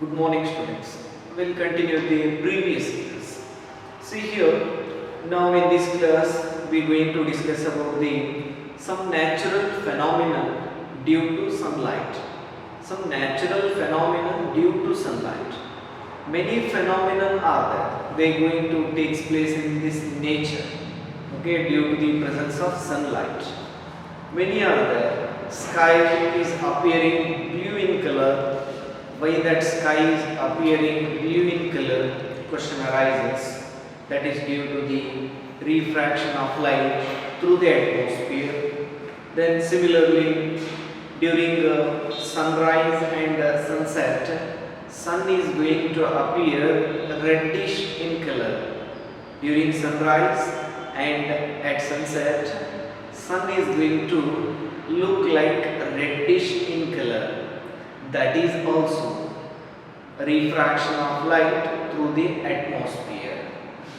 Good morning, students. We'll continue the previous class. See here, now in this class we are going to discuss about some natural phenomenon due to sunlight. Some natural phenomenon due to sunlight. Many phenomena are there. They are going to take place in this nature. Okay, due to the presence of sunlight. Many are there. Sky is appearing blue in color. Why that sky is appearing blue in color? Question arises. That is due to the refraction of light through the atmosphere. Then similarly, during sunrise and sunset, sun is going to appear reddish in color. During sunrise and at sunset, sun is going to look like reddish in color. That is also refraction of light through the atmosphere.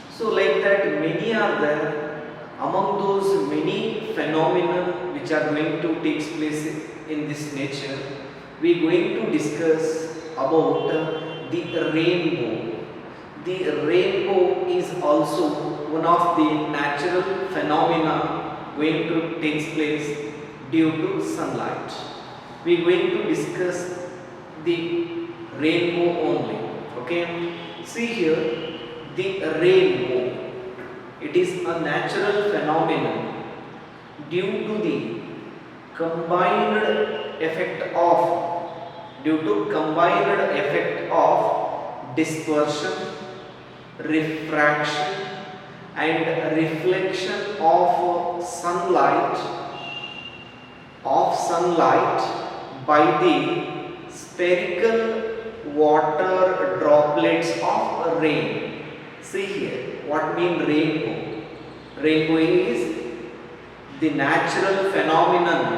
So like that, many are there. Among those many phenomena which are going to take place in this nature, we are going to discuss about the rainbow. The rainbow is also one of the natural phenomena going to take place due to sunlight. We are going to discuss the rainbow only. Okay, see here, the rainbow. It is a natural phenomenon due to the combined effect of dispersion, refraction and reflection of sunlight by the spherical water droplets of rain. See here, what mean rainbow? Rainbow is the natural phenomenon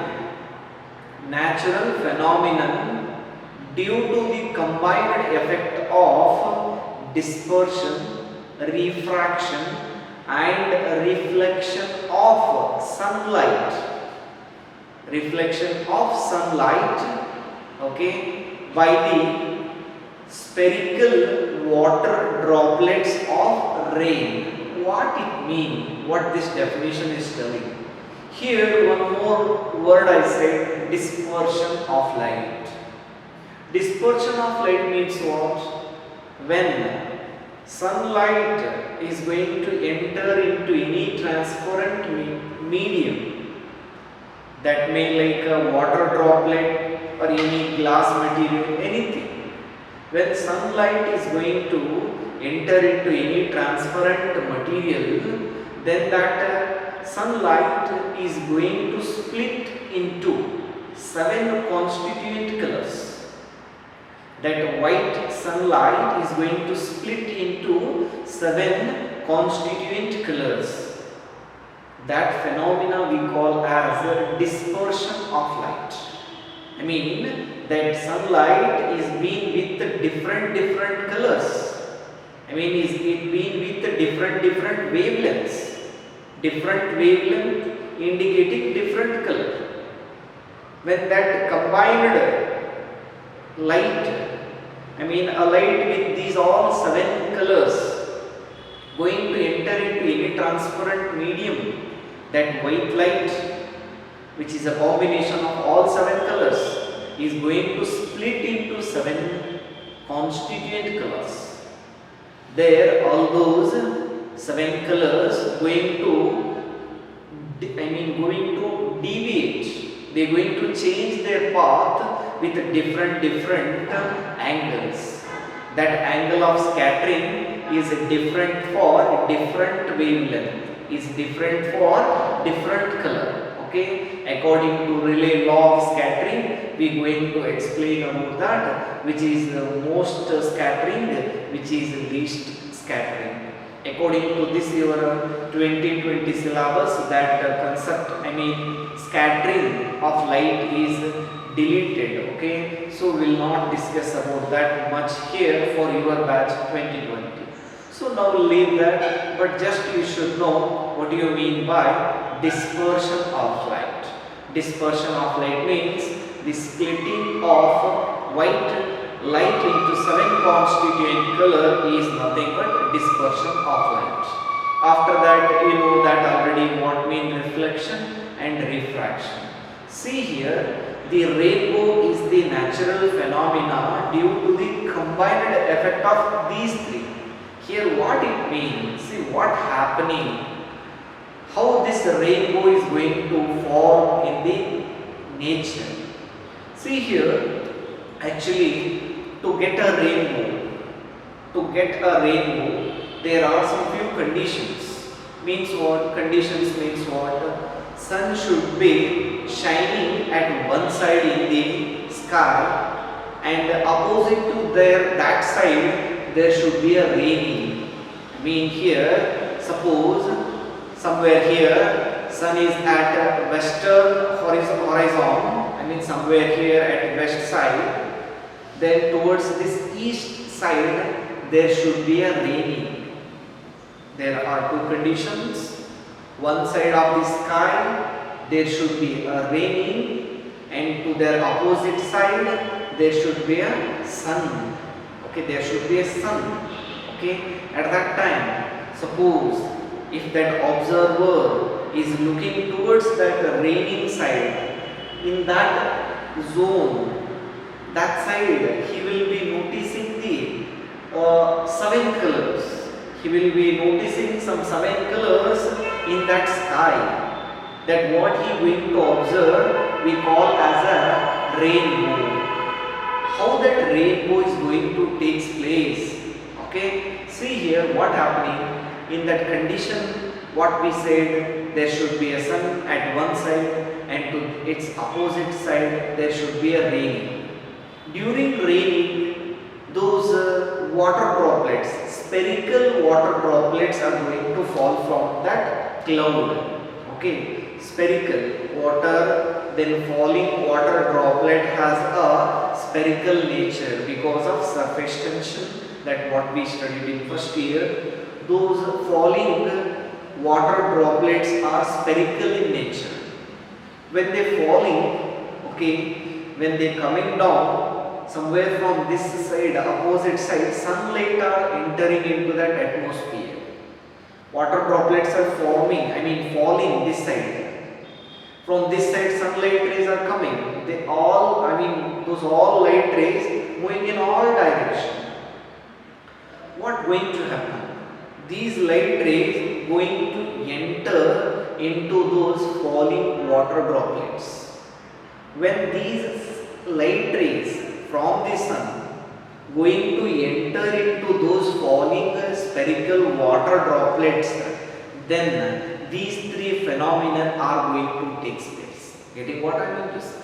due to the combined effect of dispersion, refraction and reflection of sunlight. Okay, by the spherical water droplets of rain. What it means? What this definition is telling? Here one more word I said, dispersion of light. Dispersion of light means what? When sunlight is going to enter into any transparent medium, that may like a water droplet or any glass material, anything. When sunlight is going to enter into any transparent material, then that sunlight is going to split into 7 constituent colors. That white sunlight is going to split into 7 constituent colors. That phenomena we call as dispersion of light. I mean that sunlight is being with different colors. I mean is it being with different wavelengths. Different wavelength indicating different color. When that combined light, I mean a light with these all 7 colors going to enter into any transparent medium, that white light, which is a combination of all 7 colors, is going to split into 7 constituent colors. There all those 7 colors going to deviate. They are going to change their path with different angles. That angle of scattering is different for different wavelength, is different for different color. Okay, according to Rayleigh law of scattering, we are going to explain about that, which is most scattering, which is least scattering. According to this your 2020 syllabus, that concept, I mean scattering of light is deleted. Okay, so we will not discuss about that much here for your batch 2020. So now we'll leave that, but just you should know what do you mean by dispersion of light. Dispersion of light means the splitting of white light into 7 constituent color is nothing but dispersion of light. After that, you know that already what mean reflection and refraction. See here, the rainbow is the natural phenomena due to the combined effect of these three. Here what it means, see what happening, how this rainbow is going to form in the nature. See here, actually to get a rainbow, there are some few conditions. Means what? Conditions means what? Sun should be shining at one side in the sky, and opposite to that side there should be a raining. I mean here, suppose somewhere here sun is at western horizon, I mean somewhere here at west side, then towards this east side there should be a raining. There are two conditions. One side of the sky there should be a raining, and to their opposite side there should be a sun. Okay, there should be a sun. Okay, at that time, suppose if that observer is looking towards that raining side, in that zone, that side he will be noticing the 7 colors. He will be noticing some 7 colors in that sky. That what he going to observe we call as a rainbow. How that rainbow is going to take place? Okay, see here what happening in that condition. What we said, there should be a sun at one side, and to its opposite side there should be a raining. During raining, those water droplets, spherical water droplets are going to fall from that cloud. Okay, spherical water, then falling water droplet has a spherical nature because of surface tension, that what we studied in first year. Those falling water droplets are spherical in nature. When they falling, okay, when they coming down, somewhere from this side, opposite side, sunlight are entering into that atmosphere. Water droplets are forming, I mean falling this side. From this side sunlight rays are coming. They all, I mean those all light rays moving in all directions. What going to happen? These light rays going to enter into those falling water droplets. When these light rays from the sun going to enter into those falling spherical water droplets, then these three phenomena are going to take place. Getting what I mean to say?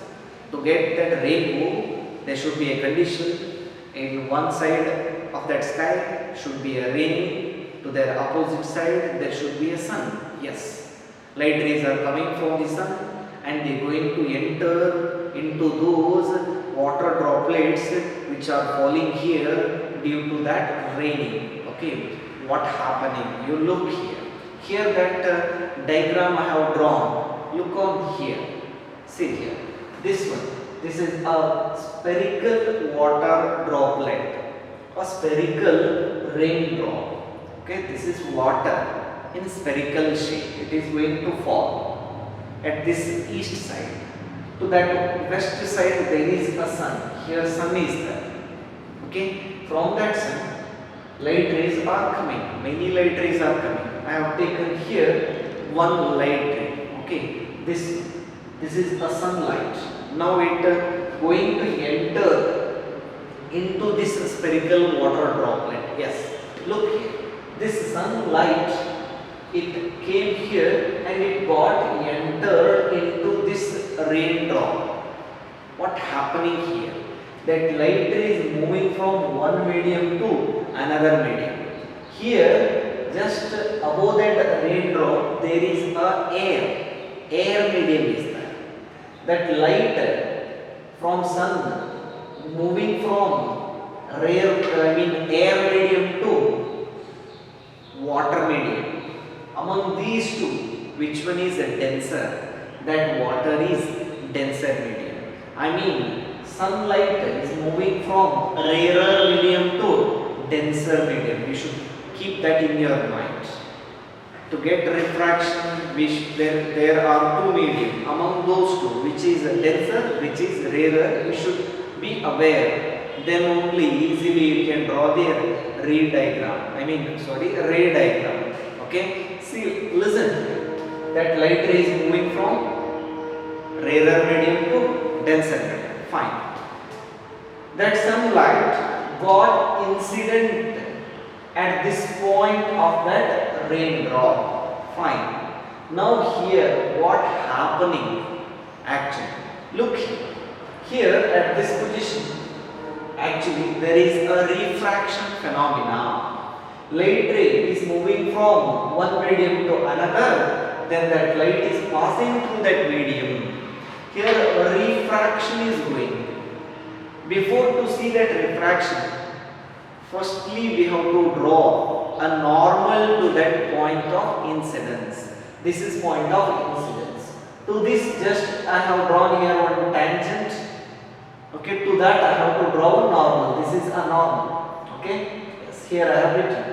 To get that rainbow, there should be a condition. In one side of that sky should be a rain. To their opposite side there should be a sun. Yes, light rays are coming from the sun, and they are going to enter into those water droplets which are falling here due to that raining. Okay, what happening? You look here. Here that diagram I have drawn. Look on here. See here. This one. This is a spherical water droplet, a spherical raindrop. Okay, this is water in spherical shape. It is going to fall at this east side. To that west side there is a sun. Here sun is there. Okay, from that sun light rays are coming. Many light rays are coming. I have taken here one light ray. Okay, this is a sunlight. Now it going to enter into this spherical water droplet. Yes, look here. This sunlight, it came here and it got entered into this raindrop. What happening here? That light ray is moving from one medium to another medium. Here, just above that raindrop, there is a air medium is there. That light from sun moving from air medium to water medium. Among these two, which one is denser? That water is denser medium. I mean sunlight is moving from rarer medium to denser medium. You should keep that in your mind. To get refraction, there are two medium. Among those two, which is denser, which is rarer, you should be aware. Then only easily you can draw the ray diagram. Ray diagram. Okay. See, listen. That light ray is moving from rarer medium to denser medium. Fine. That sunlight got incident at this point of that raindrop. Fine. Now here, what happening actually? Look here. Here at this position, actually there is a refraction phenomena. Light ray is moving from one medium to another, then that light is passing through that medium. Here a refraction is going. Before to see that refraction, firstly we have to draw a normal to that point of incidence. This is point of incidence. To this just I have drawn here one tangent. Okay, to that I have to draw a normal. This is a normal. Okay, yes, here I have written.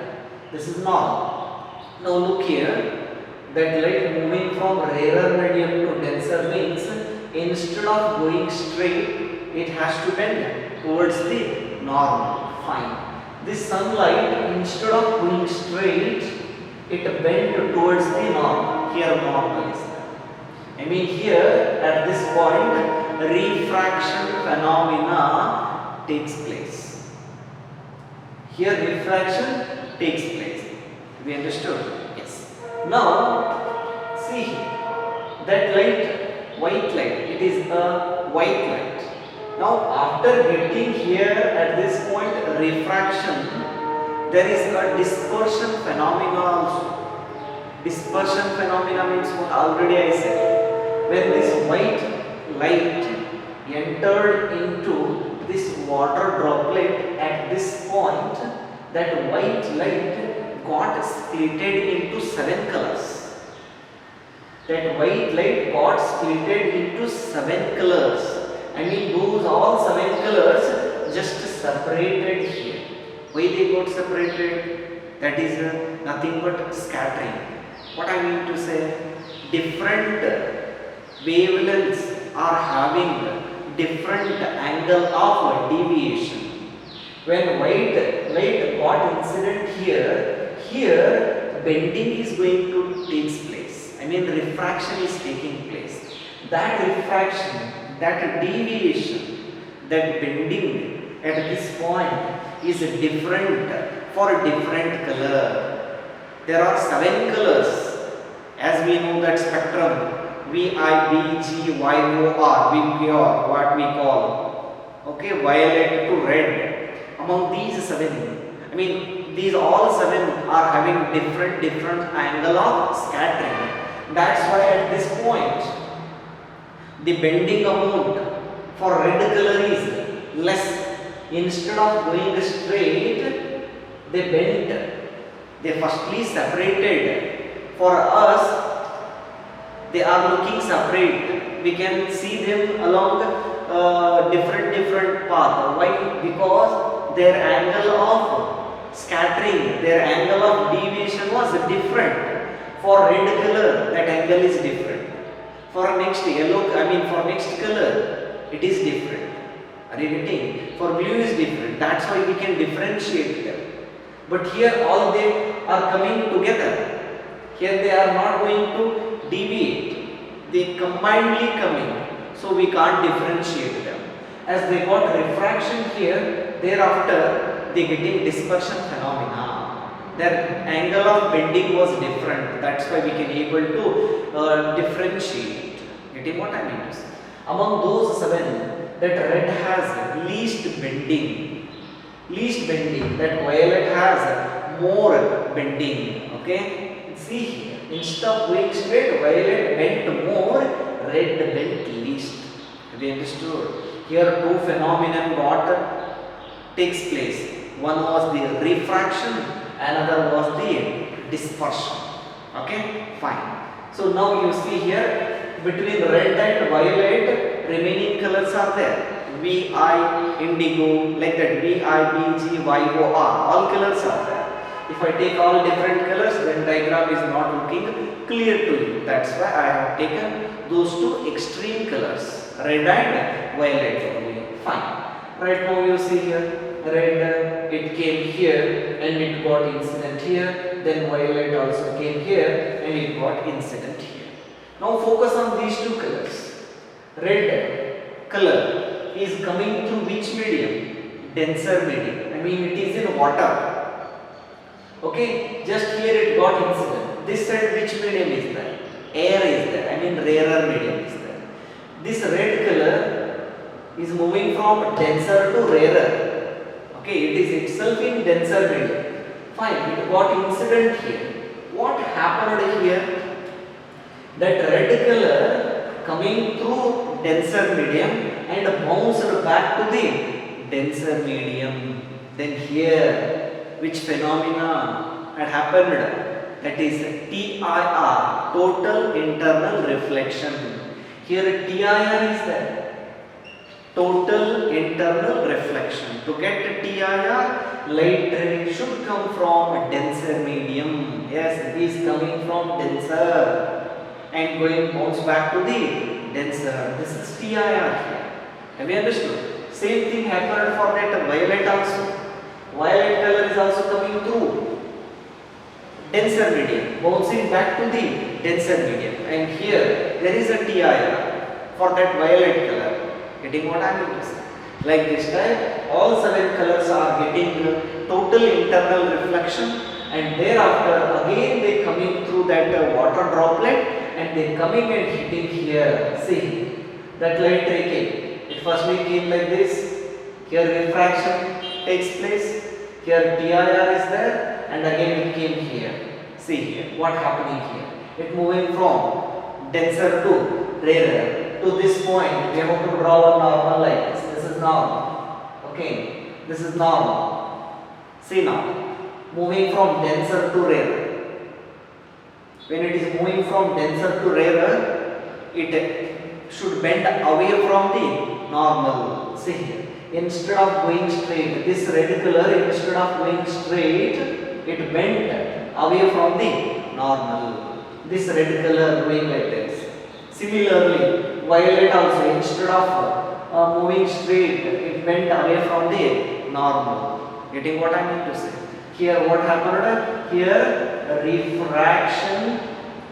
This is normal. Now look here, that light moving from rarer medium to denser means instead of going straight, it has to bend towards the normal. Fine. This sunlight, instead of going straight, it bent towards the normal. Here normal is there. Here at this point, refraction phenomena takes place. Here refraction takes place. We understood? Yes. Now, see here. That light, white light, it is a white light. Now, after getting here at this point refraction, there is a dispersion phenomena also. Dispersion phenomena means what already I said. When this white light entered into this water droplet at this point, that white light got splitted into 7 colors. That white light got splitted into 7 colors. Those all 7 colors just separated here. Why they got separated? That is nothing but scattering. What I mean to say, different wavelengths are having different angle of deviation. When white light got incident here bending is going to take place. Refraction is taking place. That refraction, that deviation, that bending at this point is different for a different color. There are 7 colors. As we know that spectrum, V, I, B, G, Y, O, R, VPR, what we call. Okay, violet to red. Among these 7, these all 7 are having different angle of scattering. That's why at this point, the bending amount for red color is less. Instead of going straight, they bent. They firstly separated. For us, they are looking separate. We can see them along different path. Why? Because their angle of scattering, their angle of deviation was different. For red color, that angle is different. For next yellow, for next color, it is different. Are you getting? For blue is different. That's why we can differentiate them. But here all they are coming together. Here they are not going to deviate. They combinedly coming. So we can't differentiate them. As they got refraction here, thereafter they getting dispersion phenomena. Their angle of bending was different. That's why we can able to differentiate. Getting what I mean to say? Among those 7, that red has least bending. That violet has more bending. Okay? See here. Instead of going straight, violet bent more, red bent least. Have you understood? Here 2 phenomenon takes place. One was the refraction, another was the dispersion. Okay, fine. So now you see here between red and violet remaining colors are there. VI, indigo, like that, VIBGYOR, all colors are there. If I take all different colors, then diagram is not looking clear to you. That's why I have taken those two extreme colors, red and violet only. Fine. Right now you see here, red it came here and it got incident here. Then violet also came here and it got incident here. Now focus on these two colors. Red color is coming through which medium? Denser medium. I mean it is in water. Okay, just here it got incident. This side which medium is there? Air is there. I mean rarer medium is there. This red color is moving from denser to rarer. Okay, it is itself in denser medium. Fine, it got incident here. What happened here? That red color coming through denser medium and bounced back to the denser medium. Then here, which phenomena had happened? That is TIR, total internal reflection. Here TIR is there, total internal reflection. To get TIR, light ray should come from denser medium. Yes, it is coming from denser and going bounce back to the denser. This is TIR here. Have you understood? Same thing happened for that violet also. Violet color is also coming through denser medium, bouncing back to the denser medium. And here there is a TIR for that violet color. Getting what I mean to say? Like this type, all 7 colors are getting total internal reflection, and thereafter again they coming through that water droplet and they coming and hitting here. See, that light ray came. It firstly came like this. Here refraction takes place. Here TIR is there and again it came here. See here, what happening here? It moving from denser to rarer. To this point, we have to draw a normal like this. This is normal. Okay, this is normal. See now, moving from denser to rarer. When it is moving from denser to rarer, it should bend away from the normal. See here. Instead of going straight, this red color, instead of going straight, it bent away from the normal. This red color going like this. Similarly, violet also, instead of moving straight, it bent away from the normal. Getting what I mean to say? Here what happened? Here refraction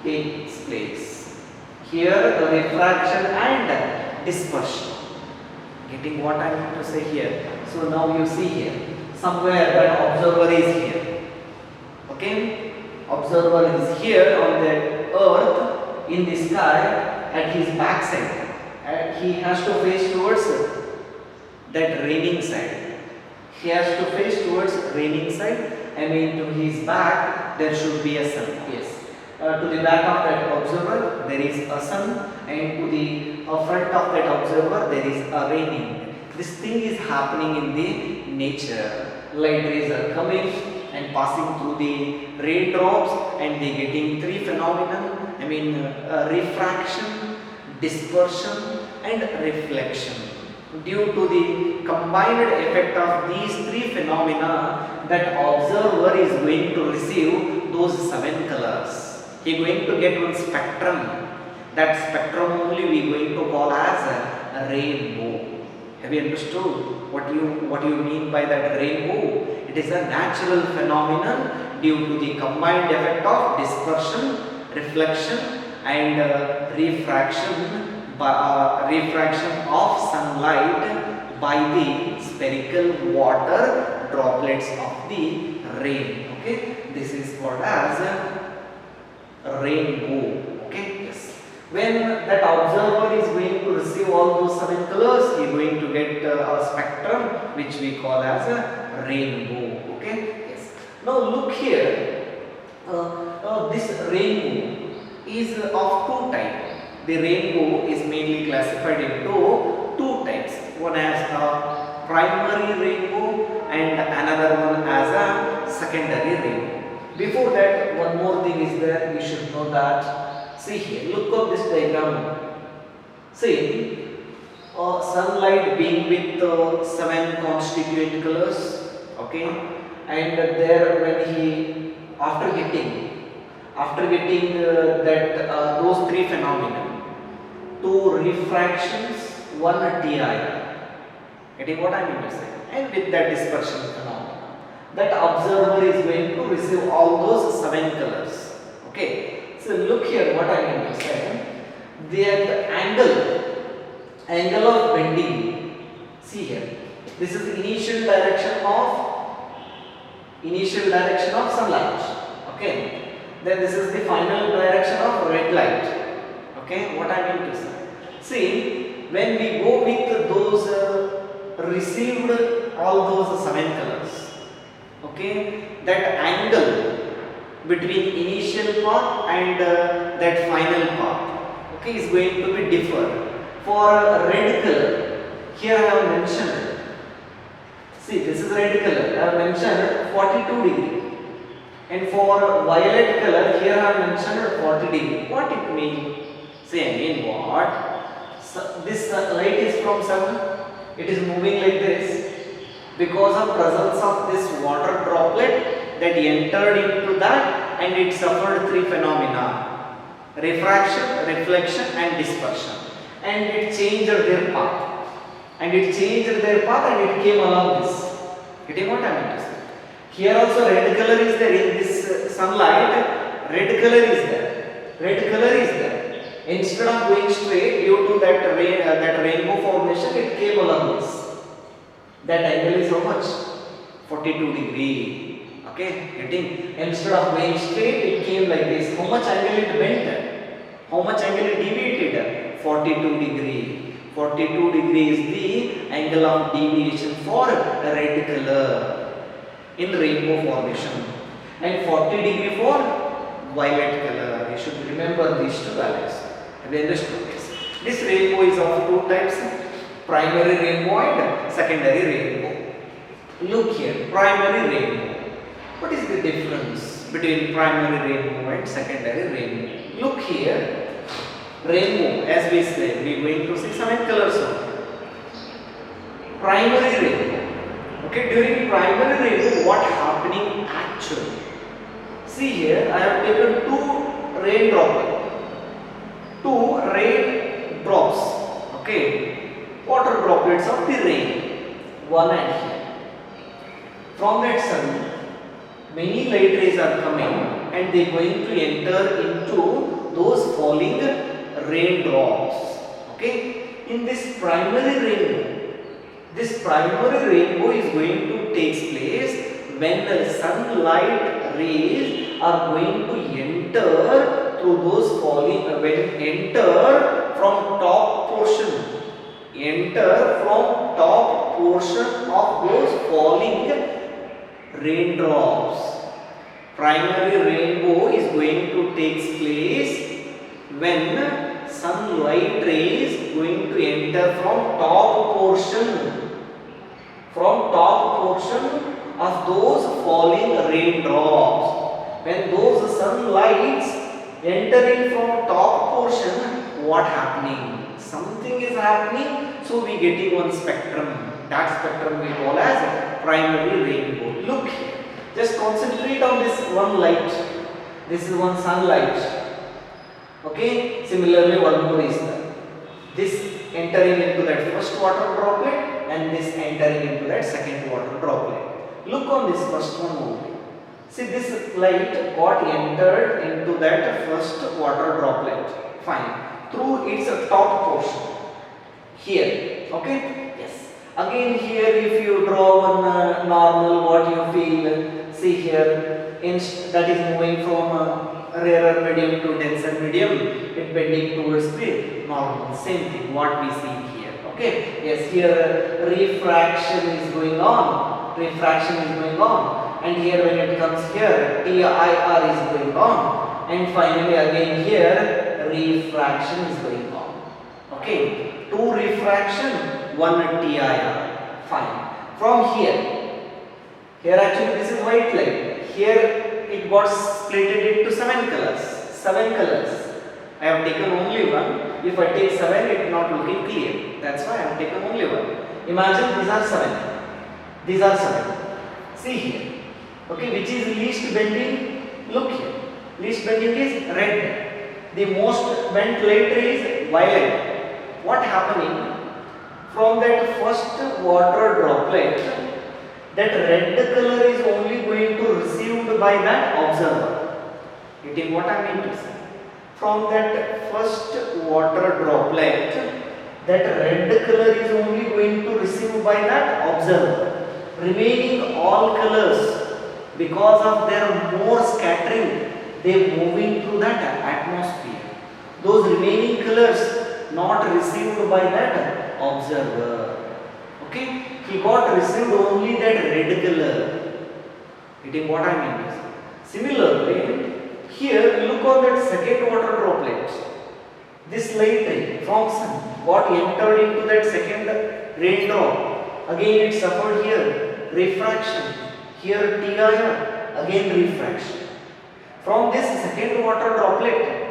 takes place. Here refraction and dispersion. Getting what I mean to say here? So now you see here, somewhere that observer is here. Okay? Observer is here on the earth in the sky at his back side. And he has to face towards that raining side. He has to face towards raining side. I mean to his back there should be a sun. Yes. To the back of that observer there is a sun, and to the front of that observer there is a raining. This thing is happening in the nature. Light rays are coming and passing through the raindrops and they getting 3 phenomena. I mean refraction, dispersion and reflection. Due to the combined effect of these 3 phenomena, that observer is going to receive those 7 colors. He is going to get one spectrum. That spectrum only we are going to call as a rainbow. Have you understood what you mean by that rainbow? It is a natural phenomenon due to the combined effect of dispersion, reflection and refraction of sunlight by the spherical water droplets of the rain. Okay, this is called as a rainbow. Okay, yes. When that observer is going to receive all those 7 colors, he is going to get a spectrum which we call as a rainbow. Okay, yes. Now look here. This rainbow is of 2 types. The rainbow is mainly classified into 2 types. One as a primary rainbow and another one as a secondary rainbow. Before that, one more thing is there, we should know that. See here, look at this diagram. See, sunlight being with 7 constituent colors, okay, and there when he after getting that those 3 phenomena, 2 refractions, 1 TIR, getting what I mean to say, and with that dispersion phenomenon, that observer is going to receive all those 7 colors, okay. So look here what I mean to say, the angle of bending, see here, this is the initial direction of sunlight, okay, then this is the final direction of red light, okay, what I mean to say. See, when we go with those received all those 7 colors, okay, that angle between initial path and that final path, okay, is going to be differ. For red color, here I have mentioned, see this is red color, I have mentioned 42 degree, and for violet color, here I have mentioned 40 degree. What it means? See, I mean what? So this light is from sun, it is moving like this because of presence of this water droplet that entered into that, and it suffered 3 phenomena: refraction, reflection and dispersion, and it changed their path, and it came along this. Getting what I mean to say? Here also red color is there in this sunlight, red color is there. Instead of going straight due to that rainbow formation, it came along this. That angle is how much? 42 degree. Okay, getting, instead of going straight, it came like this. How much angle it bent? How much angle it deviated? 42 degree. 42 degree is the angle of deviation for red color in rainbow formation, and 40 degree for violet color. You should remember these 2 values. Have you understood this? This rainbow is of 2 types: primary rainbow and secondary rainbow. Look here, primary rainbow. What is the difference between primary rainbow and secondary rainbow? Look here, rainbow, as we said, we are going to see 7 colors of primary rainbow. Okay, during primary rainbow, what happening actually? See here, I have taken 2 rain drops, okay, water droplets of the rain, one and here. From that sun, many light rays are coming, and they are going to enter into those falling raindrops, okay. In this primary rainbow is going to take place when the sunlight rays are going to enter through those falling, enter from top portion of those falling raindrops. Primary rainbow is going to take place when sunlight rays going to enter from top portion of those falling raindrops. When those sunlights entering from top portion, what happening? Something is happening, so we getting one spectrum. That spectrum we call as primary rainbow. Look here, just concentrate on this one light. This is one sunlight. Okay, similarly one more is there. This entering into that first water droplet, and this entering into that second water droplet. Look on this first one only. See, this light got entered into that first water droplet. Fine. Through its top portion. Here. Okay? Yes. Again here, if you draw one normal, what you feel, see here, that is moving from rarer medium to denser medium, it bending towards the normal. Same thing what we see here. Okay? Yes, here refraction is going on. And here when it comes here, TIR is going on. And finally again here, refraction is going on. Okay? 2 refraction, 1 TIR. Fine. From here actually this is white light. Here it got splitted into 7 colors. I have taken only one. If I take 7, it is not looking clear. That's why I have taken only 1. Imagine these are 7. These are 7. See here. Okay, which is least bending? Look here. Least bending is red. The most bent light ray is violet. What happening? From that first water droplet, that red color is only going to received by that observer. Getting what I mean to say? From that first water droplet, that red color is only going to receive by that observer. Remaining all colors, because of their more scattering, they moving through that atmosphere. Those remaining colors not received by that observer. Okay, he got received only that red color. Getting what I mean? Similarly, here look on that second water droplet. This light ray from sun got entered into that second raindrop. Again it suffered here refraction. Here TIR, again refraction. From this second water droplet,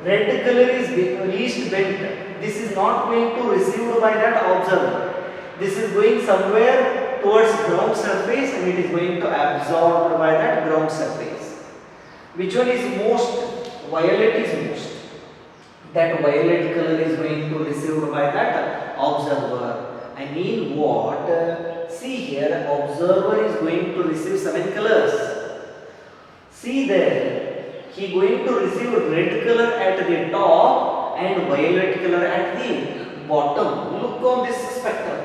red color is least bent. This is not going to receive by that observer. This is going somewhere towards ground surface and it is going to absorb by that ground surface. Which one is most? Violet is most. That violet color is going to receive by that observer. I mean what? See here, observer is going to receive 7 colors. See there, he going to receive red color at the top and violet color at the bottom. Look on this spectrum.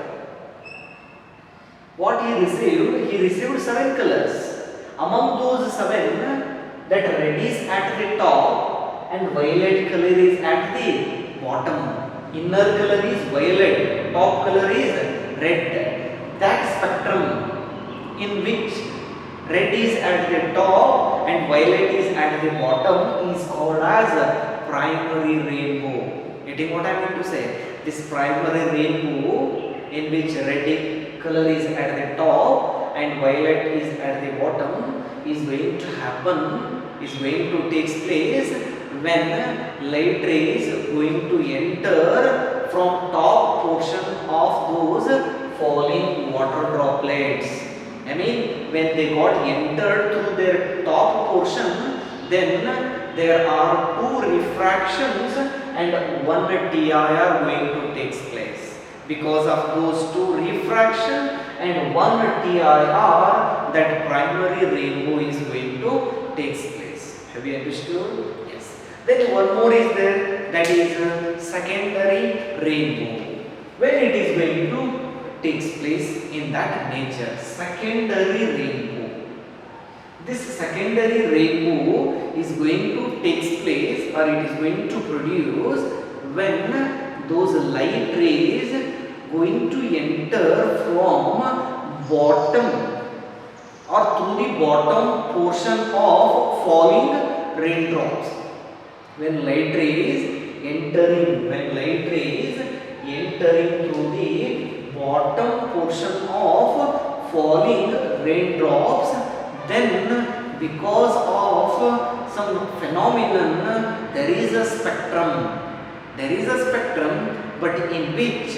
What he received? He received 7 colors. Among those 7, that red is at the top and violet color is at the bottom. Inner color is violet, top color is red. That spectrum in which red is at the top and violet is at the bottom is called as a primary rainbow. Getting what I mean to say? This primary rainbow in which red color is at the top and violet is at the bottom is going to happen, is going to take place when light rays going to enter from top portion of those falling water droplets. I mean, when they got entered through their top portion, then there are 2 refractions and 1 TIR going to take place. Because of those 2 refraction and 1 TIR, that primary rainbow is going to take place. Have you understood? Yes. Then one more is there, that is secondary rainbow. When it is going to takes place in that nature, secondary rainbow. This secondary rainbow is going to take place or it is going to produce when those light rays going to enter from bottom or through the bottom portion of falling raindrops. When light rays entering through the bottom portion of falling raindrops, then because of some phenomenon there is a spectrum. But in which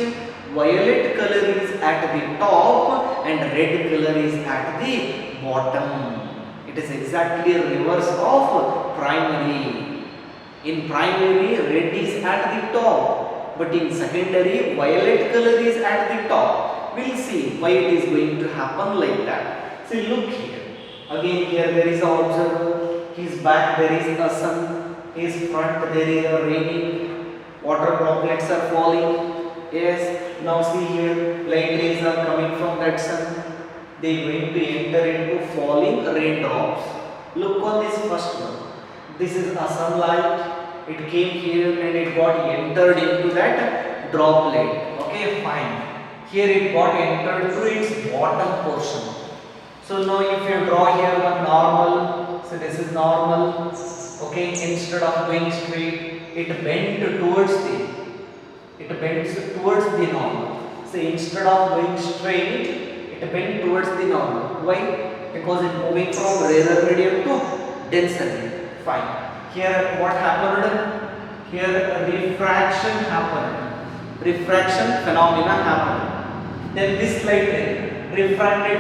violet color is at the top and red color is at the bottom. It is exactly a reverse of primary. In primary, red is at the top, but in secondary, violet color is at the top. We will see why it is going to happen like that. See, look here. Again, here there is an observer. His back there is a sun. His front there is a raining. Water droplets are falling. Yes. Now see here, light rays are coming from that sun. They are going to enter into falling raindrops. Look on this first one. This is a sunlight. It came here and it got entered into that droplet. Okay, fine. Here it got entered through its bottom portion. So now if you draw here one normal, so this is normal. Okay, instead of going straight, it bends towards the normal. So instead of going straight, it bends towards the normal. Why? Because it moving from rarer medium to denser medium. Fine. Here what happened? here refraction happened, refraction phenomena happened. Then this light refracted